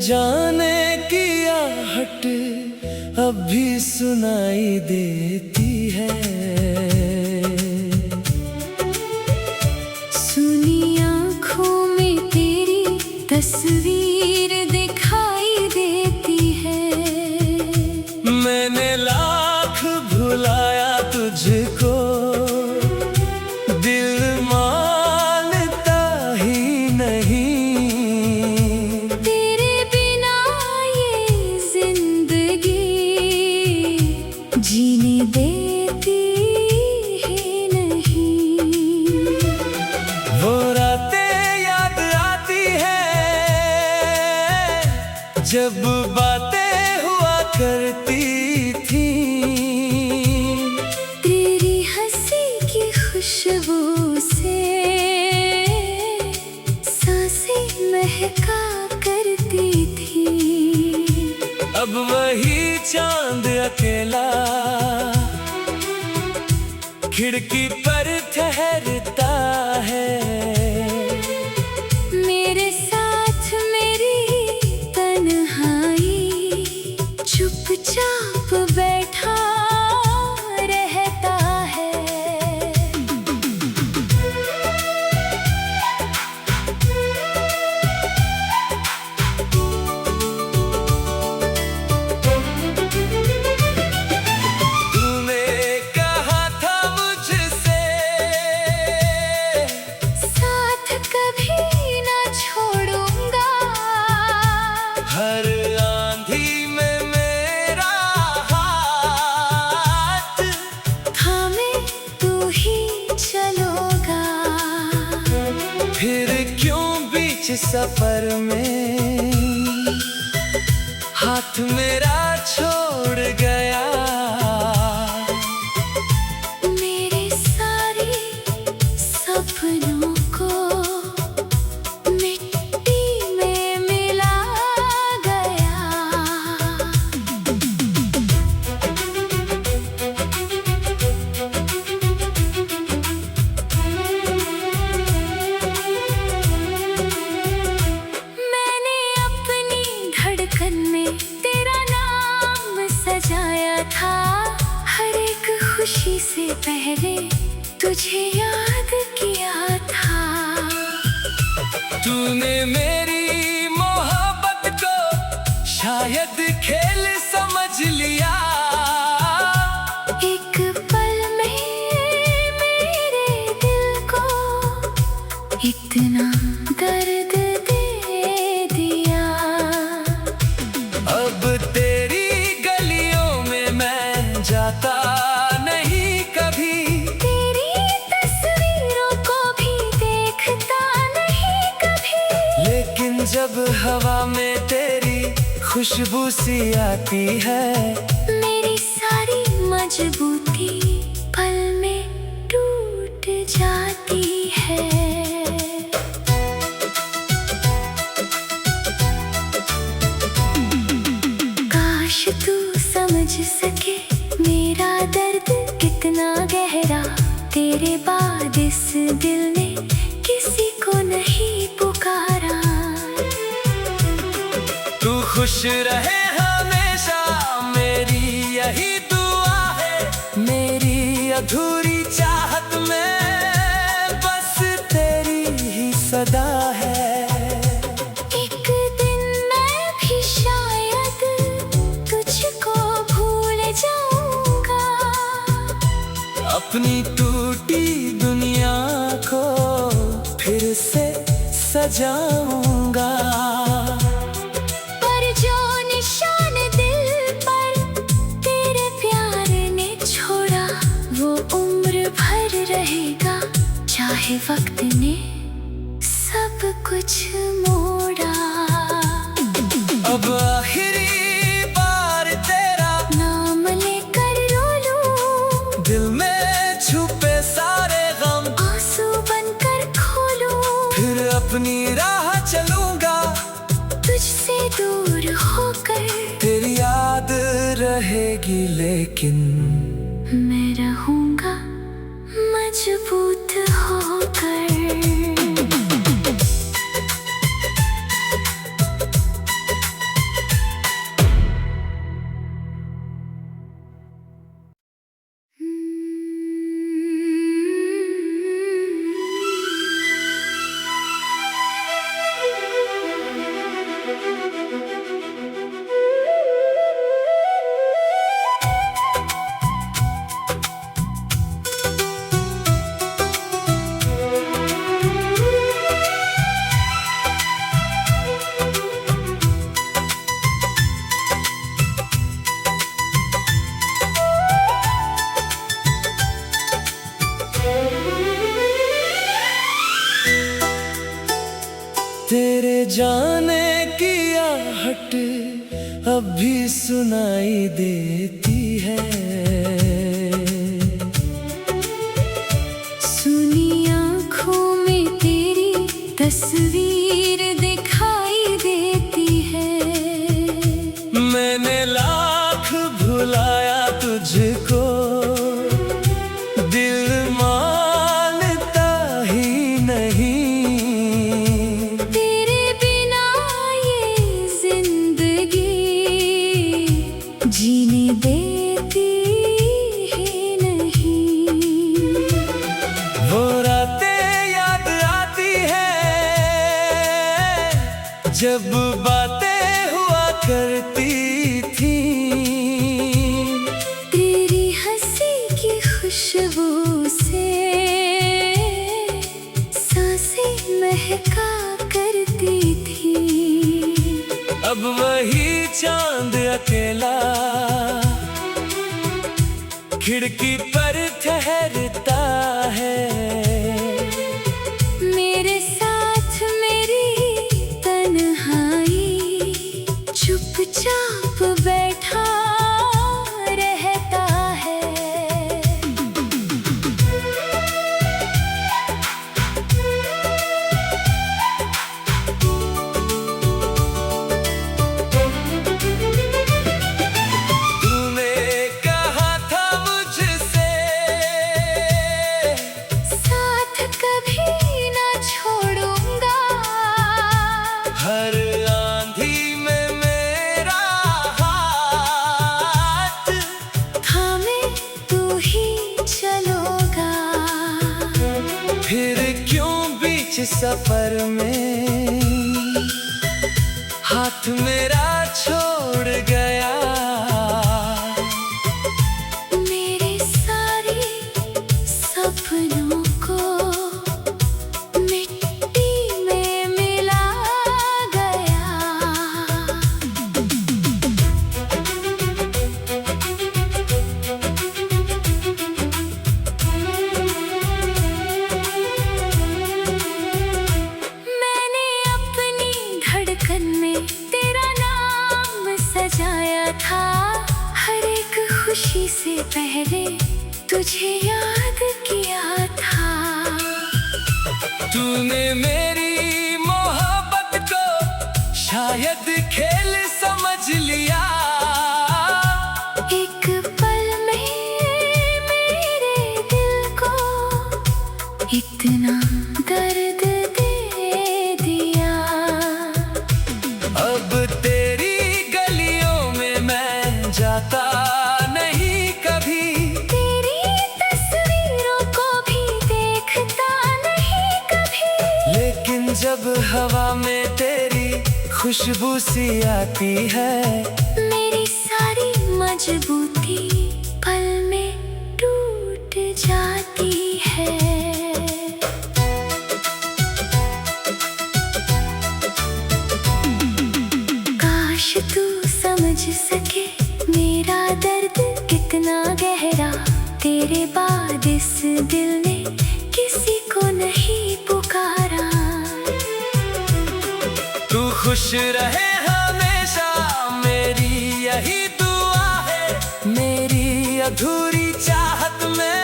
जाने की आहट अब भी सुनाई देती है। सुनी आँखों में तेरी तस्वीर दिखाई देती है। मैंने लाख भुलाया तुझको, दिल मानता ही नहीं। तेरे बिना ये जिंदगी जीने देती ही नहीं। वो रातें याद आती है जब बातें हुआ करती थी। तेरी हंसी की खुशबू से सांसें महका करती थी। अब वही चांद अकेला खिड़की पर ठहरता है। मेरे साथ मेरी तन्हाई चुपचाप बैठा रहता है। तूने कहा था मुझसे साथ कभी ना छोड़ूंगा। हर आंधी में मेरा हाथ थामे तू ही चलोगा। फिर क्यों बीच सफर में हाथ मेरा छोड़ गया। मेरे सारे सपनों को मिट्टी में मिला गया। मैंने अपनी धड़कन में तेरा नाम सजाया था। हर एक खुशी से पहले तुझे याद किया था। तूने मेरी मोहब्बत को शायद खेल समझ लिया। एक पल में मेरे दिल को इतना दर्द दे दिया। अब तेरी गलियों में मैं जाता नहीं कभी। तेरी तस्वीरों को भी देखता नहीं कभी। लेकिन जब हवा में तेरी खुशबू सी आती है, मेरी सारी मजबूती पल में टूट जाती है। काश तू समझ सके मेरा दर्द कितना गहरा। तेरे बाद इस दिल ने किसी को नहीं पुकारा। तू खुश रहे हमेशा मेरी यही दुआ है। मेरी अधूरी चाहत में बस तेरी ही सदा है। एक दिन मैं भी शायद तुझको भूल जाऊंगा। अपनी टूटी दुनिया को फिर से सजाऊंगा। पर जो निशान दिल पर तेरे प्यार ने छोड़ा, वो उम्र भर रहेगा। चाहे वक्त ने सब कुछ मोड़ा। अब आखिरी बार तेरा नाम लेकर रो लूं, दिल में छुपे सारे गम आंसू बनकर खोलूं। फिर अपनी राह चलूंगा तुझसे दूर होकर। तेरी याद रहेगी लेकिन मैं रहूंगा मजबूत होकर। जाने की आहट अब भी सुनाई देती है। सुनी आँखों में तेरी तस्वीर दिखाई देती है। मैंने लाख भुलाया तुझको, दिल मानता ही नहीं। तेरे बिना ये जिंदगी जीने देती ही नहीं। वो रातें याद आती हैं जब बातें हुआ करती थी। तेरी हंसी की खुशबू से सांसें महका करती थी। अब वही चांद अकेला खिड़की पर ठहरता है। मेरे साथ मेरी तन्हाई चुपचाप बैठा रहता है। तूने कहा था मुझसे साथ कभी ना छोड़ूंगा। हर आंधी में मेरा हाथ थामे तू ही चलोगा। फिर क्यों बीच सफर में हाथ मेरा छोड़ गया। मेरे सारे सपनों को मिट्टी में मिला गया। मैंने अपनी धड़कन में तेरा नाम सजाया था। हर एक खुशी से पहले तुझे याद किया था। तूने मेरी मोहब्बत को शायद खेल समझ लिया। एक पल में मेरे दिल को इतना दर्द दे दिया। अब तेरी गलियों में मैं जाता नहीं कभी। तेरी तस्वीरों को भी देखता नहीं कभी। लेकिन जब हवा में तेरी खुशबू सी आती है, मेरी सारी मजबूती पल में टूट जाती है। काश तू समझ सके मेरा दर्द कितना गहरा। तेरे बाद इस दिल ने किसी को नहीं पुकारा। तू खुश रहे हमेशा मेरी यही दुआ है। मेरी अधूरी चाहत में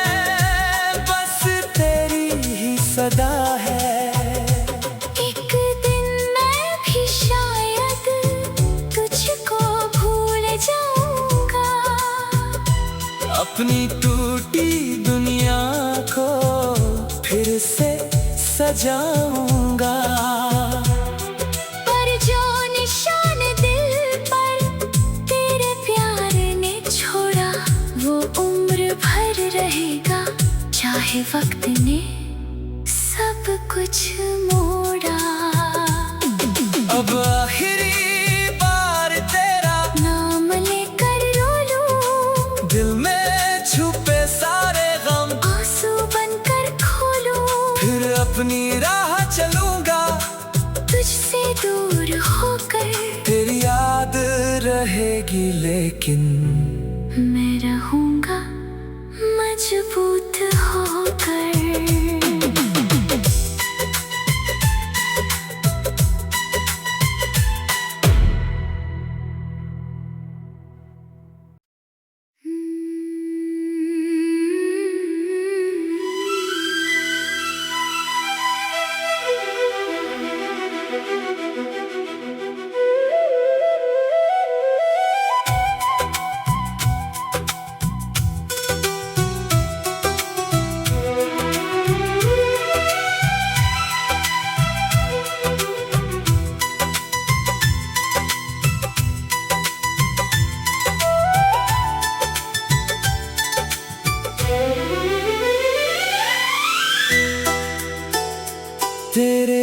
बस तेरी ही सदा है। एक दिन मैं भी शायद तुझको भूल जाऊंगा। अपनी टूटी दुनिया को फिर से सजाऊंगा। पर जो निशान दिल पर तेरे प्यार ने छोड़ा वो उम्र भर रहेगा। चाहे वक्त ने सब कुछ मोड़ा। अब आखिरी बार तेरा नाम लेकर रो लूं, दिल में छुपे सारे गम आंसू बनकर खोलूं। फिर अपनी राह चलूंगा तुझसे दूर होकर। तेरी याद रहेगी लेकिन मैं रहूंगा मजबूत होकर।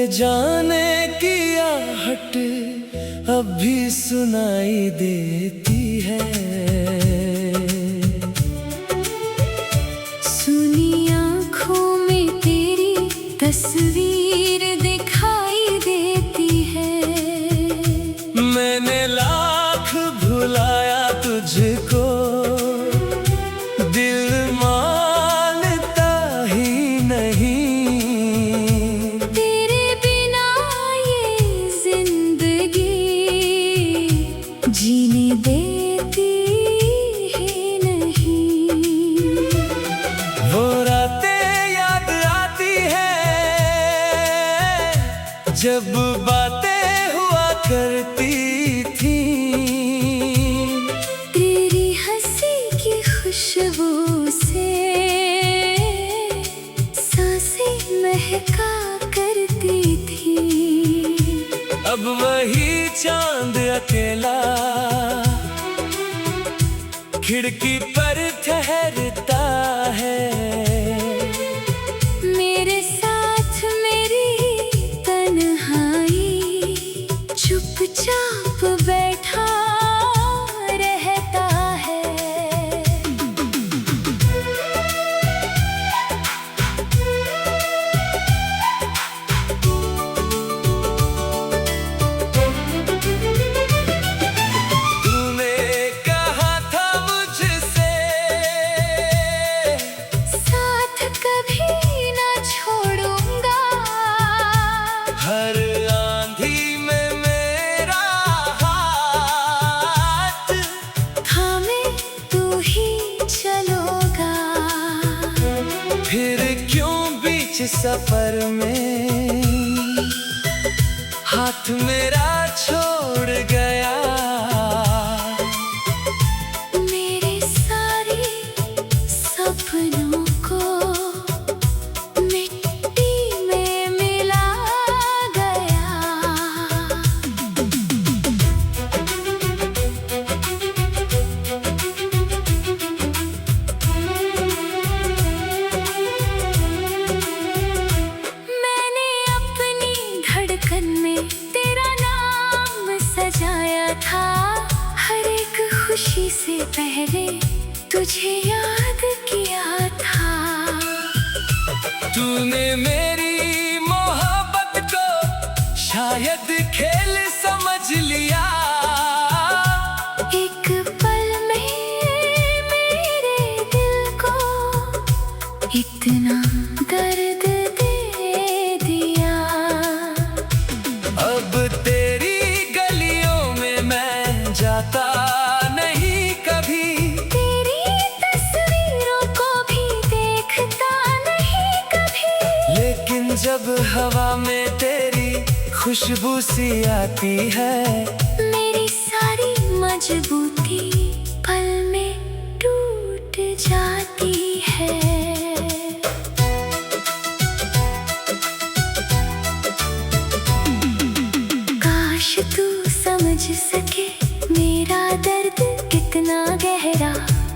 जाने की आहट अब भी सुनाई देती है। सुनी आँखों में तेरी तस्वीर दिखाई देती है। मैंने लाख भुलाया तुझको, दिल मानता ही नहीं। तेरे बिना ये जिंदगी जीने देती ही नहीं। वो रातें याद आती हैं जब बातें हुआ करती थी। तेरी हंसी की खुशबू से सांसें महका करती थी। अब वही चांद अकेला खिड़की पर ठहरता है। मेरे साथ मेरी तन्हाई चुपचाप बैठा रहता है। तूने कहा था मुझसे साथ कभी ना छोड़ूंगा। हर आंधी में मेरा हाथ थामे तू ही चलोगा। फिर क्यों बीच सफर में हाथ मेरा छोड़ गया। मेरे सारे सपनों को मिट्टी में मिला गया। मैंने अपनी धड़कन में तेरा नाम सजाया था। हर एक खुशी से पहले तुझे याद किया था। तूने मेरी मोहब्बत को शायद खेल समझ लिया। एक पल में मेरे दिल को इतना दर्द दे दिया। अब तेरी गलियों में मैं जाता नहीं कभी। तेरी तस्वीरों को भी देखता नहीं कभी। लेकिन जब हवा में तेरी खुशबू सी आती है, मेरी सारी मजबूती पल में टूट जाती है। काश तू समझ सके मेरा दर्द कितना गहरा।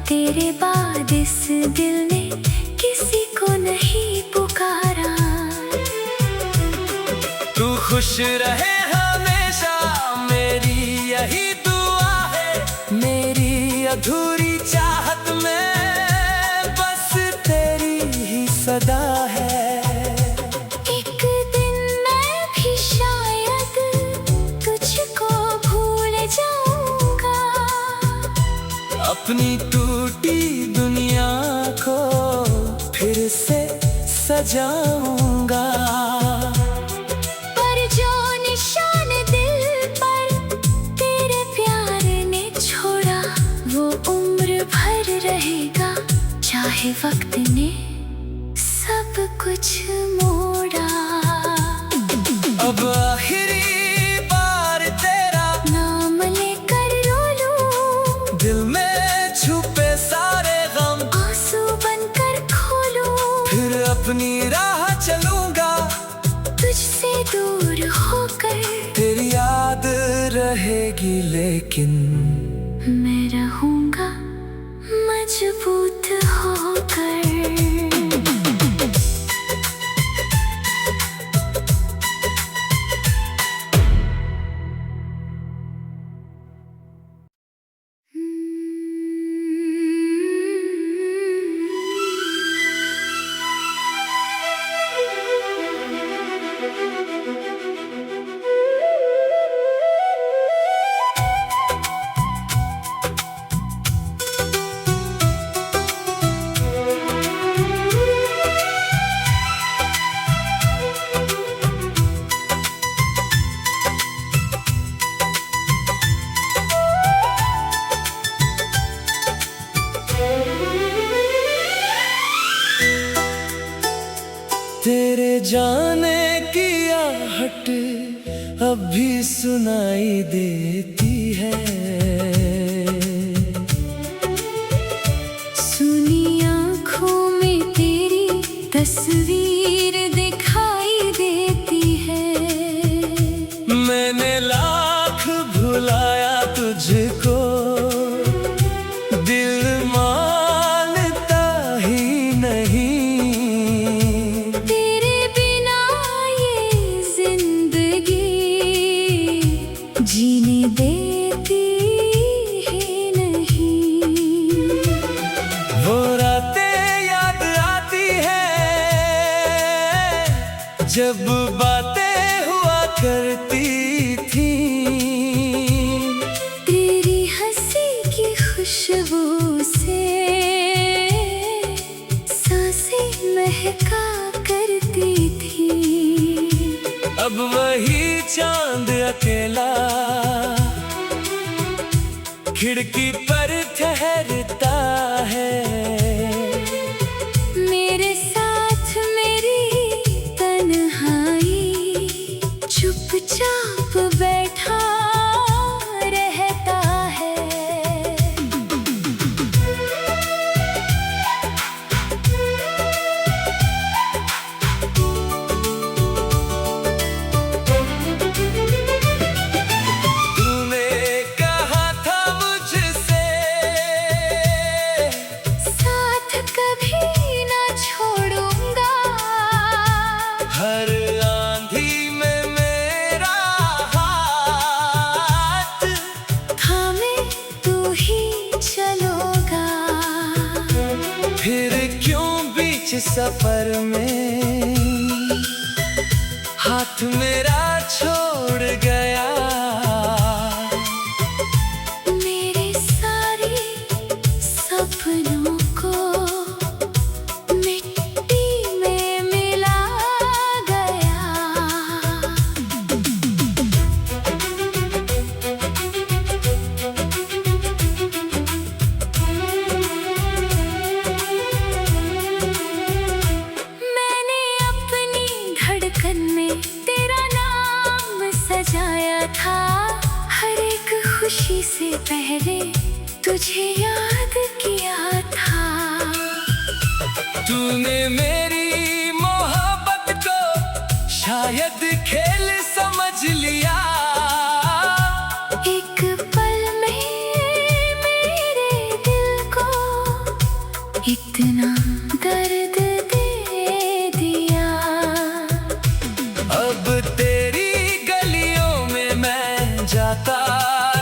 तेरे बाद इस दिल ने किसी को नहीं पुकारा। तू खुश रहे हमेशा मेरी यही दुआ है। मेरी अधूरी चाहत में बस तेरी ही सदा है। एक दिन मैं भी शायद तुझको भूल जाऊंगा। अपनी टूटी दुनिया को फिर से सजाऊंगा। पर जो निशान दिल पर तेरे प्यार ने छोड़ा वो उम्र भर रहेगा। चाहे वक्त ने सब कुछ मोड़ा। अब आखिरी बार तेरा नाम लेकर रो लूं। दिल में छुपे सारे गम आंसू बनकर खोलूं। फिर अपनी राह चलूंगा। तुझसे दूर होकर तेरी याद रहेगी लेकिन मैं रहूंगा मजबूत होकर। तेरे जाने की आहट अब भी सुनाई देती है। सुनी आँखों में तेरी तस्वीर दिखाई देती है। मैंने लाख भुलाया तुझको, दिल मानता ही नहीं। तेरे बिना ये जिंदगी जीने देती ही नहीं। वो रातें याद आती है जब बातें हुआ करती थी। तेरी हंसी की खुशबू से सांसें महका करती थी। अब वही चांद अकेला खिड़की पर ठहरता है। मेरे साथ मेरी तन्हाई चुपचाप बैठा रहता है। तूने कहा था मुझसे साथ कभी ना छोड़ूंगा। हर आंधी में मेरा हाथ थामे तू ही चलोगा। फिर क्यों बीच सफर में हाथ मेरा छोड़ गया। मेरे सारे सपनों को मिट्टी में मिला गया। मैंने अपनी धड़कन में तेरा नाम सजाया था। हर एक खुशी से पहले तुझे याद किया था। तूने मेरी मोहब्बत को शायद खेल समझ लिया। एक पल में मेरे दिल को इतना दर्द दे दिया। अब तेरी गलियों में मैं जाता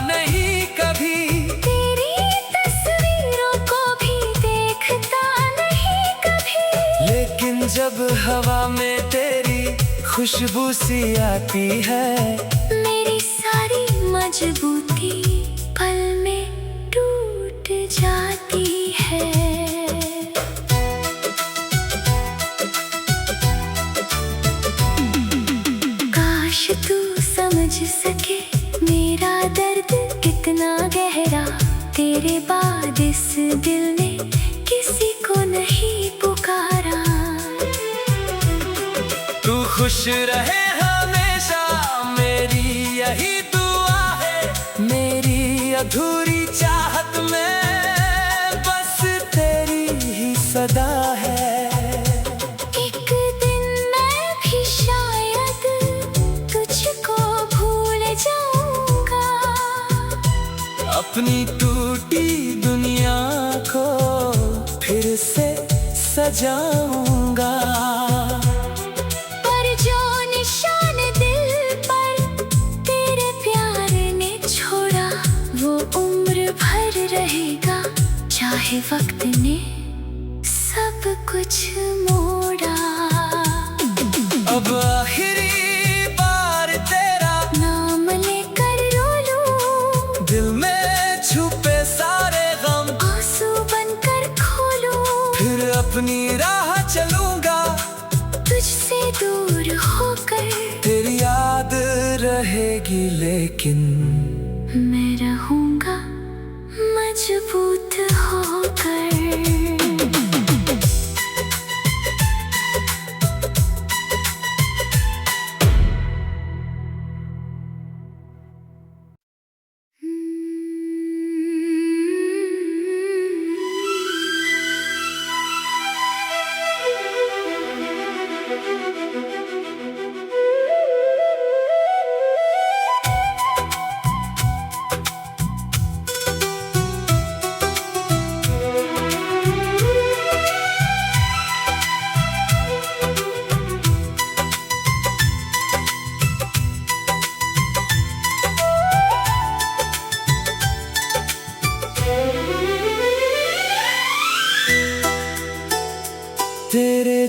नहीं कभी। तेरी तस्वीरों को भी देखता नहीं कभी। लेकिन जब हवा में तेरी खुशबू सी आती है, मेरी सारी मजबूती पल में टूट जाती है। काश तू समझ सके मेरा दर्द कितना गहरा। तेरे बाद इस दिल ने किसी को नहीं पुकारा। तू खुश रहे हमेशा मेरी यही दुआ है। मेरी अधूरी चाहत में बस तेरी ही सदा है। एक दिन मैं भी शायद तुझको भूल जाऊंगा। अपनी टूटी दुनिया को फिर से सजाऊंगा। पर जो निशान दिल पर तेरे प्यार ने छोड़ा वो उम्र भर रहेगा। चाहे वक्त ने सब कुछ मोड़ा। अब आखिरी बार तेरा नाम लेकर रो लूं, दिल में छुपे सारे गम आंसू बनकर खोलूं। फिर अपनी राह चलूंगा तुझसे दूर होकर तेरी याद रहेगी लेकिन मैं रहूंगा मजबूत होकर।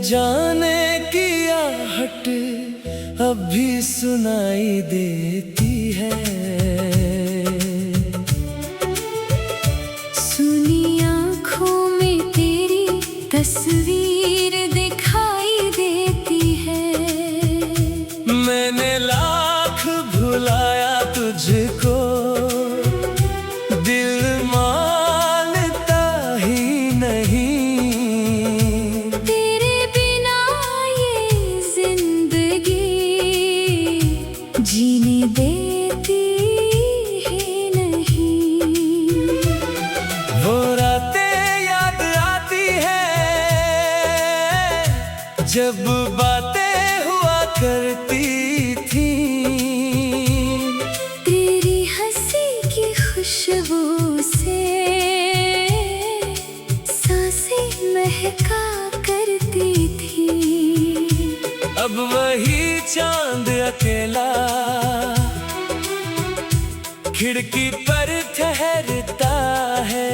जाने की आहट अब भी सुनाई देती है। सुनी आँखों में तेरी तस्वीर दिखाई देती है। मैंने लाख भुलाया तुझको, दिल मानता ही नहीं। तेरे बिना ये जिंदगी जीने देती ही नहीं। वो रातें याद आती है जब बातें हुआ करती थी। तेरी हंसी की खुशबू से सांसें महका करती थी। अब वही चांद अकेला खिड़की पर ठहरता है।